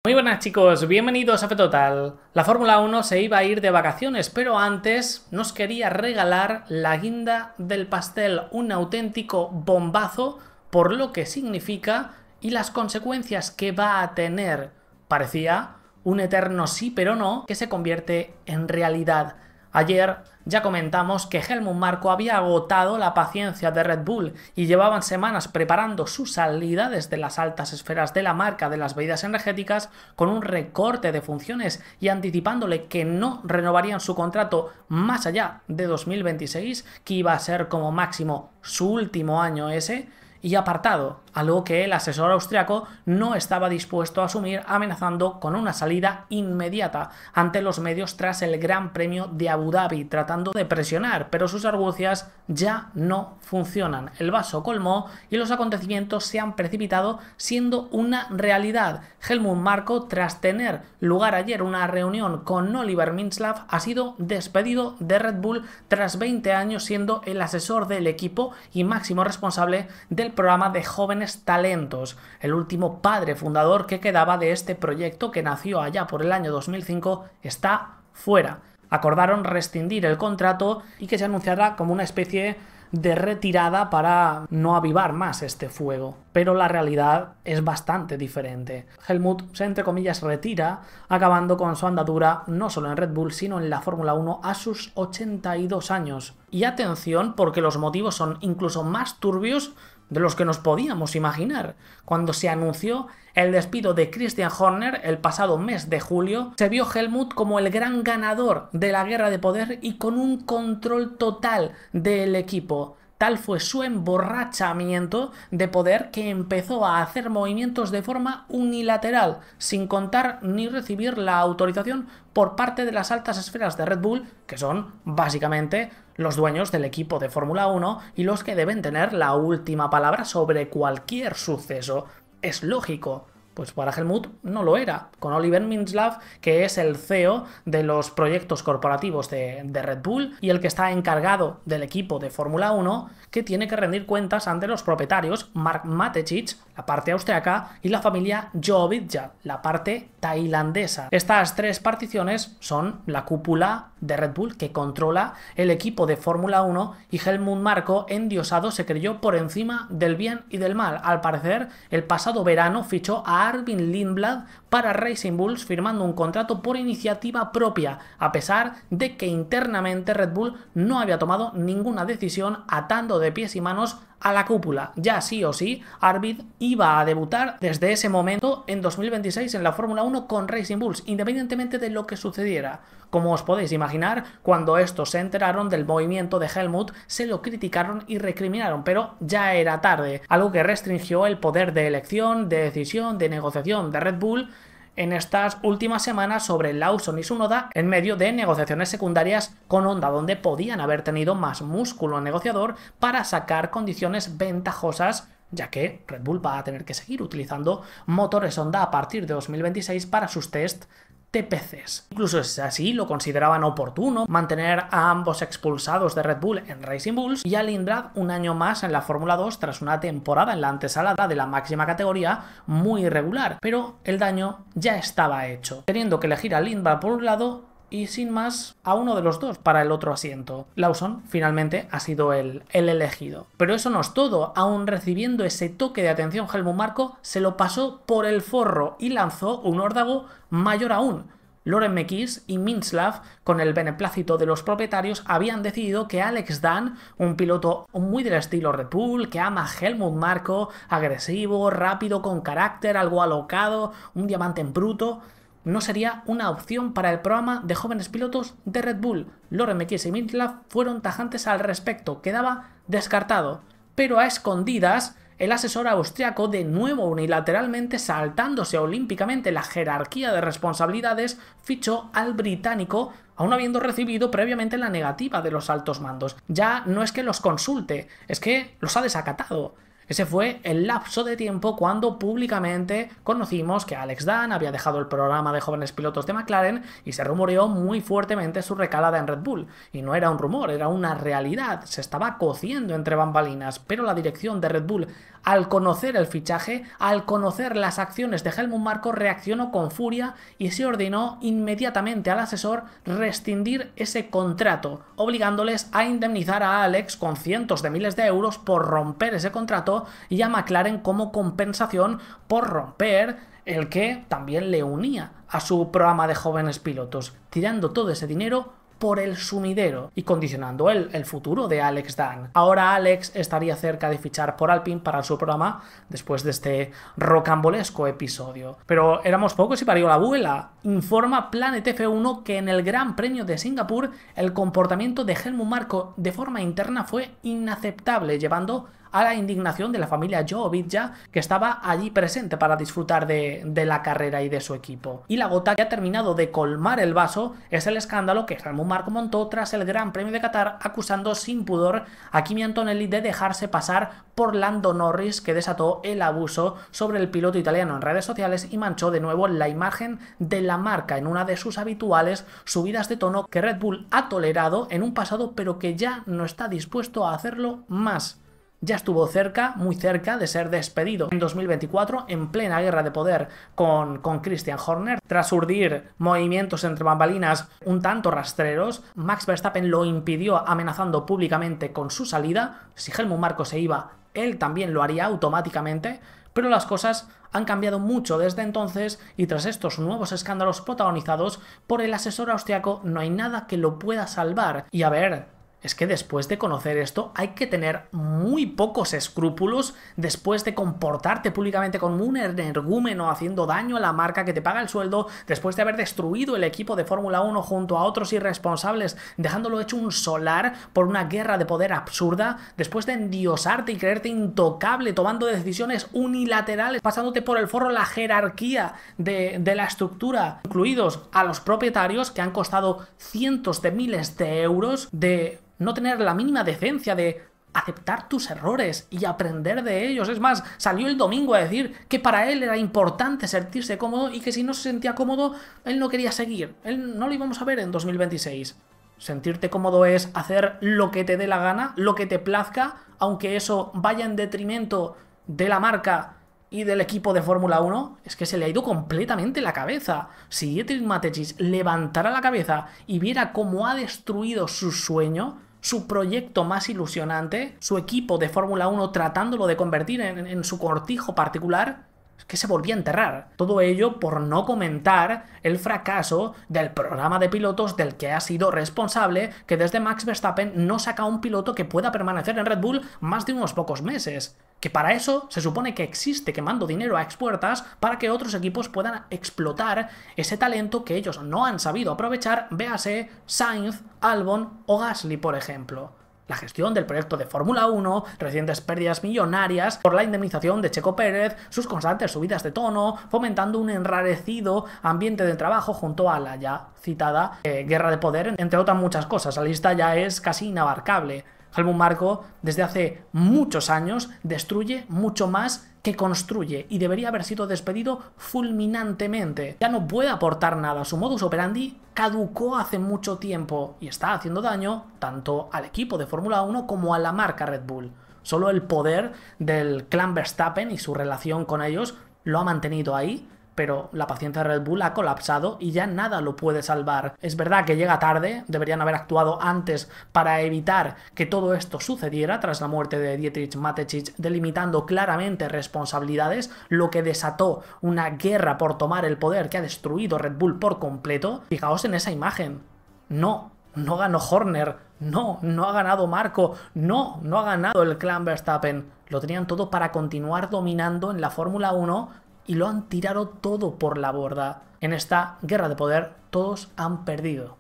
Muy buenas chicos, bienvenidos a F-Total. La Fórmula 1 se iba a ir de vacaciones, pero antes nos quería regalar la guinda del pastel, un auténtico bombazo por lo que significa y las consecuencias que va a tener. Parecía un eterno sí pero no que se convierte en realidad. Ayer ya comentamos que Helmut Marko había agotado la paciencia de Red Bull y llevaban semanas preparando su salida desde las altas esferas de la marca de las bebidas energéticas con un recorte de funciones y anticipándole que no renovarían su contrato más allá de 2026, que iba a ser como máximo su último año ese, y apartado, algo que el asesor austriaco no estaba dispuesto a asumir, amenazando con una salida inmediata ante los medios tras el Gran Premio de Abu Dhabi, tratando de presionar, pero sus argucias ya no funcionan. El vaso colmó y los acontecimientos se han precipitado, siendo una realidad. Helmut Marko, tras tener lugar ayer una reunión con Oliver Mintzlaff, ha sido despedido de Red Bull tras 20 años siendo el asesor del equipo y máximo responsable del programa de jóvenes talentos, el último padre fundador que quedaba de este proyecto que nació allá por el año 2005, está fuera. Acordaron rescindir el contrato y que se anunciará como una especie de retirada para no avivar más este fuego. Pero la realidad es bastante diferente. Helmut se, entre comillas, retira, acabando con su andadura no solo en Red Bull, sino en la Fórmula 1 a sus 82 años. Y atención, porque los motivos son incluso más turbios de los que nos podíamos imaginar. Cuando se anunció el despido de Christian Horner el pasado mes de julio, se vio Helmut como el gran ganador de la guerra de poder y con un control total del equipo. Tal fue su emborrachamiento de poder que empezó a hacer movimientos de forma unilateral, sin contar ni recibir la autorización por parte de las altas esferas de Red Bull, que son básicamente los dueños del equipo de Fórmula 1 y los que deben tener la última palabra sobre cualquier suceso. Es lógico. Pues para Helmut no lo era, con Oliver Mintzlaff, que es el CEO de los proyectos corporativos de Red Bull y el que está encargado del equipo de Fórmula 1, que tiene que rendir cuentas ante los propietarios Mark Mateschitz, la parte austriaca, y la familia Jovica, la parte tailandesa. Estas tres particiones son la cúpula de Red Bull que controla el equipo de Fórmula 1 y Helmut Marko, endiosado, se creyó por encima del bien y del mal. Al parecer, el pasado verano fichó a Armin Lindblad para Racing Bulls, firmando un contrato por iniciativa propia, a pesar de que internamente Red Bull no había tomado ninguna decisión, atando de pies y manos a la cúpula. Ya sí o sí, Armin iba a debutar desde ese momento en 2026 en la Fórmula 1 con Racing Bulls, independientemente de lo que sucediera. Como os podéis imaginar, cuando estos se enteraron del movimiento de Helmut, se lo criticaron y recriminaron, pero ya era tarde, algo que restringió el poder de elección, de decisión, de negociación de Red Bull en estas últimas semanas sobre Lawson y Tsunoda, en medio de negociaciones secundarias con Honda, donde podían haber tenido más músculo negociador para sacar condiciones ventajosas, ya que Red Bull va a tener que seguir utilizando motores Honda a partir de 2026 para sus test TPCs. Incluso es así, lo consideraban oportuno mantener a ambos expulsados de Red Bull en Racing Bulls y a Lindblad un año más en la Fórmula 2 tras una temporada en la antesala de la máxima categoría muy irregular, pero el daño ya estaba hecho, teniendo que elegir a Lindblad por un lado y sin más a uno de los dos para el otro asiento. Lawson finalmente ha sido el elegido. Pero eso no es todo, aún recibiendo ese toque de atención, Helmut Marko se lo pasó por el forro y lanzó un órdago mayor aún. Loren Mekies y Mintzlaff, con el beneplácito de los propietarios, habían decidido que Alex Dan, un piloto muy del estilo Red Bull, que ama a Helmut Marko, agresivo, rápido, con carácter, algo alocado, un diamante en bruto, no sería una opción para el programa de jóvenes pilotos de Red Bull. Loren Mekies y Mintzlaff fueron tajantes al respecto, quedaba descartado. Pero a escondidas, el asesor austriaco, de nuevo unilateralmente saltándose olímpicamente la jerarquía de responsabilidades, fichó al británico, aún habiendo recibido previamente la negativa de los altos mandos. Ya no es que los consulte, es que los ha desacatado. Ese fue el lapso de tiempo cuando públicamente conocimos que Alex Dan había dejado el programa de jóvenes pilotos de McLaren y se rumoreó muy fuertemente su recalada en Red Bull. Y no era un rumor, era una realidad, se estaba cociendo entre bambalinas, pero la dirección de Red Bull al conocer el fichaje, al conocer las acciones de Helmut Marko, reaccionó con furia y se ordenó inmediatamente al asesor rescindir ese contrato, obligándoles a indemnizar a Alex con cientos de miles de euros por romper ese contrato y a McLaren como compensación por romper el que también le unía a su programa de jóvenes pilotos, tirando todo ese dinero por el sumidero y condicionando el futuro de Alex Dan. Ahora Alex estaría cerca de fichar por Alpine para su programa después de este rocambolesco episodio. Pero éramos pocos y parió la abuela. Informa Planet F1 que en el Gran Premio de Singapur el comportamiento de Helmut Marko de forma interna fue inaceptable, llevando a la indignación de la familia Jovica, que estaba allí presente para disfrutar de la carrera y de su equipo. Y la gota que ha terminado de colmar el vaso es el escándalo que Helmut Marko montó tras el Gran Premio de Qatar, acusando sin pudor a Kimi Antonelli de dejarse pasar por Lando Norris, que desató el abuso sobre el piloto italiano en redes sociales y manchó de nuevo la imagen de la marca en una de sus habituales subidas de tono que Red Bull ha tolerado en un pasado, pero que ya no está dispuesto a hacerlo más. Ya estuvo cerca, muy cerca de ser despedido en 2024 en plena guerra de poder con Christian Horner. Tras urdir movimientos entre bambalinas un tanto rastreros, Max Verstappen lo impidió amenazando públicamente con su salida. Si Helmut Marko se iba, él también lo haría automáticamente, pero las cosas han cambiado mucho desde entonces y tras estos nuevos escándalos protagonizados por el asesor austriaco no hay nada que lo pueda salvar. Y a ver, es que después de conocer esto hay que tener muy pocos escrúpulos después de comportarte públicamente como un energúmeno haciendo daño a la marca que te paga el sueldo, después de haber destruido el equipo de Fórmula 1 junto a otros irresponsables, dejándolo hecho un solar por una guerra de poder absurda, después de endiosarte y creerte intocable tomando decisiones unilaterales, pasándote por el forro la jerarquía de la estructura, incluidos a los propietarios que han costado cientos de miles de euros, de no tener la mínima decencia de aceptar tus errores y aprender de ellos. Es más, salió el domingo a decir que para él era importante sentirse cómodo y que si no se sentía cómodo, él no quería seguir. Él no lo íbamos a ver en 2026. Sentirte cómodo es hacer lo que te dé la gana, lo que te plazca, aunque eso vaya en detrimento de la marca y del equipo de Fórmula 1, es que se le ha ido completamente la cabeza. Si Dietrich Mateschitz levantara la cabeza y viera cómo ha destruido su sueño, su proyecto más ilusionante, su equipo de Fórmula 1 tratándolo de convertir en su cortijo particular, es que se volvía a enterrar. Todo ello por no comentar el fracaso del programa de pilotos del que ha sido responsable, que desde Max Verstappen no saca un piloto que pueda permanecer en Red Bull más de unos pocos meses. Que para eso se supone que existe quemando dinero a expuertas para que otros equipos puedan explotar ese talento que ellos no han sabido aprovechar, véase Sainz, Albon o Gasly, por ejemplo. La gestión del proyecto de Fórmula 1, recientes pérdidas millonarias por la indemnización de Checo Pérez, sus constantes subidas de tono, fomentando un enrarecido ambiente de trabajo junto a la ya citada guerra de poder, entre otras muchas cosas. La lista ya es casi inabarcable. Helmut Marko desde hace muchos años destruye mucho más que construye y debería haber sido despedido fulminantemente. Ya no puede aportar nada, su modus operandi caducó hace mucho tiempo y está haciendo daño tanto al equipo de Fórmula 1 como a la marca Red Bull. Solo el poder del clan Verstappen y su relación con ellos lo ha mantenido ahí, pero la paciencia de Red Bull ha colapsado y ya nada lo puede salvar. Es verdad que llega tarde, deberían haber actuado antes para evitar que todo esto sucediera tras la muerte de Dietrich Mateschitz, delimitando claramente responsabilidades, lo que desató una guerra por tomar el poder que ha destruido Red Bull por completo. Fijaos en esa imagen. No ganó Horner, no ha ganado Marko, no ha ganado el clan Verstappen. Lo tenían todo para continuar dominando en la Fórmula 1 y lo han tirado todo por la borda. En esta guerra de poder todos han perdido.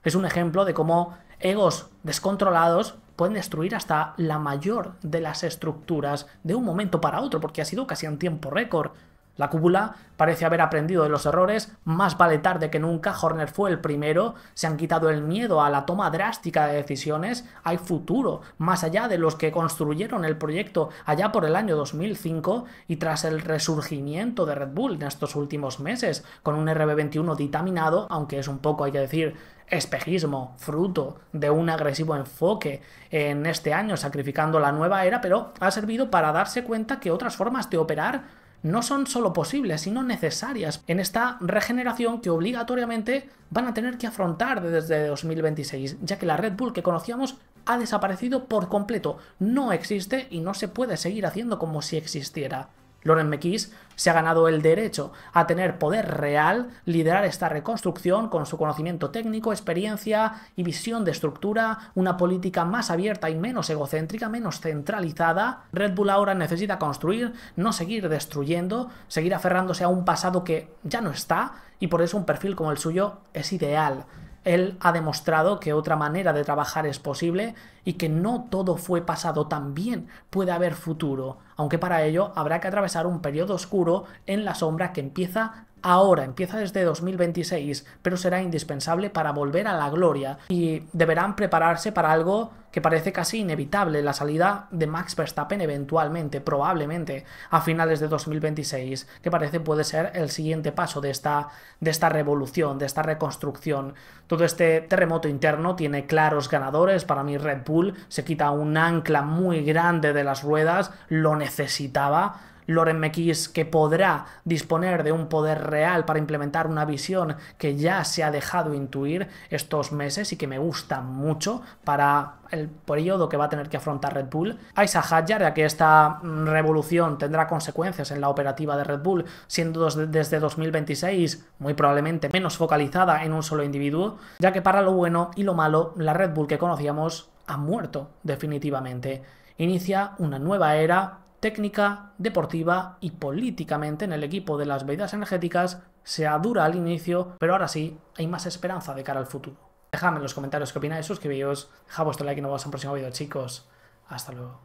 Es un ejemplo de cómo egos descontrolados pueden destruir hasta la mayor de las estructuras de un momento para otro, porque ha sido casi en tiempo récord. La cúpula parece haber aprendido de los errores, más vale tarde que nunca. Horner fue el primero, se han quitado el miedo a la toma drástica de decisiones, hay futuro, más allá de los que construyeron el proyecto allá por el año 2005 y tras el resurgimiento de Red Bull en estos últimos meses, con un RB21 ditaminado, aunque es un poco, hay que decir, espejismo, fruto de un agresivo enfoque en este año, sacrificando la nueva era, pero ha servido para darse cuenta que otras formas de operar no son solo posibles, sino necesarias en esta regeneración que obligatoriamente van a tener que afrontar desde 2026, ya que la Red Bull que conocíamos ha desaparecido por completo, no existe y no se puede seguir haciendo como si existiera. Laurent Mekies se ha ganado el derecho a tener poder real, liderar esta reconstrucción con su conocimiento técnico, experiencia y visión de estructura, una política más abierta y menos egocéntrica, menos centralizada. Red Bull ahora necesita construir, no seguir destruyendo, seguir aferrándose a un pasado que ya no está, y por eso un perfil como el suyo es ideal. Él ha demostrado que otra manera de trabajar es posible y que no todo fue pasado, también puede haber futuro, aunque para ello habrá que atravesar un periodo oscuro en la sombra que empieza ahora, empieza desde 2026, pero será indispensable para volver a la gloria y deberán prepararse para algo que parece casi inevitable, la salida de Max Verstappen eventualmente, probablemente a finales de 2026, que parece puede ser el siguiente paso de esta revolución, de esta reconstrucción. Todo este terremoto interno tiene claros ganadores. Para mí Red Bull se quita un ancla muy grande de las ruedas, lo necesitaba. Laurent Mekies, que podrá disponer de un poder real para implementar una visión que ya se ha dejado intuir estos meses y que me gusta mucho para el periodo que va a tener que afrontar Red Bull. Isaac Hadjar, ya que esta revolución tendrá consecuencias en la operativa de Red Bull, siendo desde 2026 muy probablemente menos focalizada en un solo individuo, ya que para lo bueno y lo malo, la Red Bull que conocíamos ha muerto definitivamente. Inicia una nueva era técnica, deportiva y políticamente en el equipo de las bebidas energéticas. Sea dura al inicio, pero ahora sí hay más esperanza de cara al futuro. Dejadme en los comentarios qué opináis, suscribíos, dejad vuestro like y nos vemos en el próximo vídeo, chicos. Hasta luego.